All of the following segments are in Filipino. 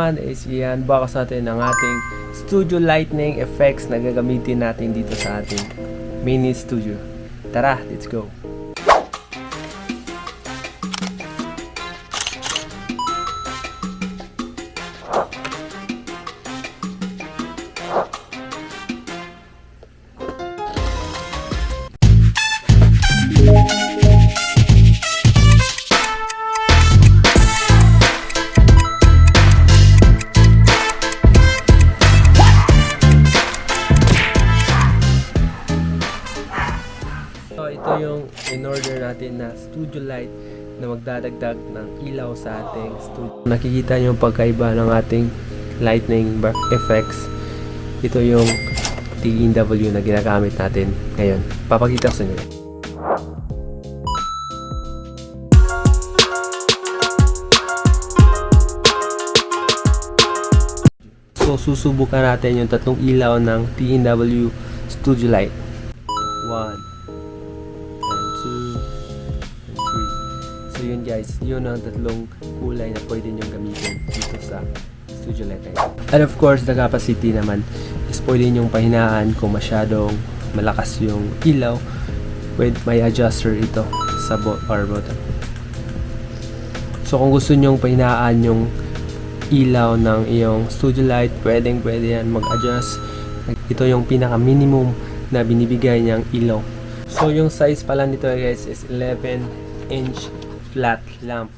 naman is i-unbox natin ang ating studio lighting effects na gagamitin natin dito sa ating mini studio. Tara, let's go! So ito yung in-order natin na studio light na magdadagdag ng ilaw sa ating studio. Nakikita nyo yung pagkaiba ng ating lightning effects. Ito yung TNW na ginagamit natin ngayon. Papakita ko sa inyo. So susubukan natin yung tatlong ilaw ng TNW studio light. 1 So yun guys, yun ang tatlong kulay na pwede nyo gamitin dito sa studio light. And of course, the capacity naman is pwede nyong pahinaan kung masyadong malakas yung ilaw with may adjuster ito sa power button. So kung gusto nyong pahinaan yung ilaw ng iyong studio light, pwede yan mag-adjust. Ito yung pinaka minimum na binibigay niyang ilaw. So yung size pala nito guys is 11-inch flat lamp.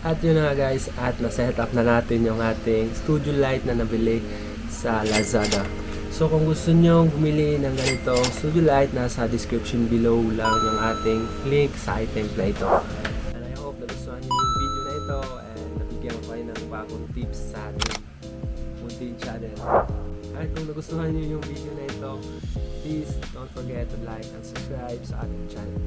At yun na guys, at na-set up na natin yung ating studio light na nabili sa Lazada. So kung gusto nyo bumili ng ganitong studio light, nasa description below lang yung ating link sa item na ito. And I hope nagustuhan nyo yung video na ito and nabigyan ko kayo ng bagong tips sa ating munting channel. At kung nagustuhan nyo yung video na ito, please don't forget to like and subscribe sa ating channel.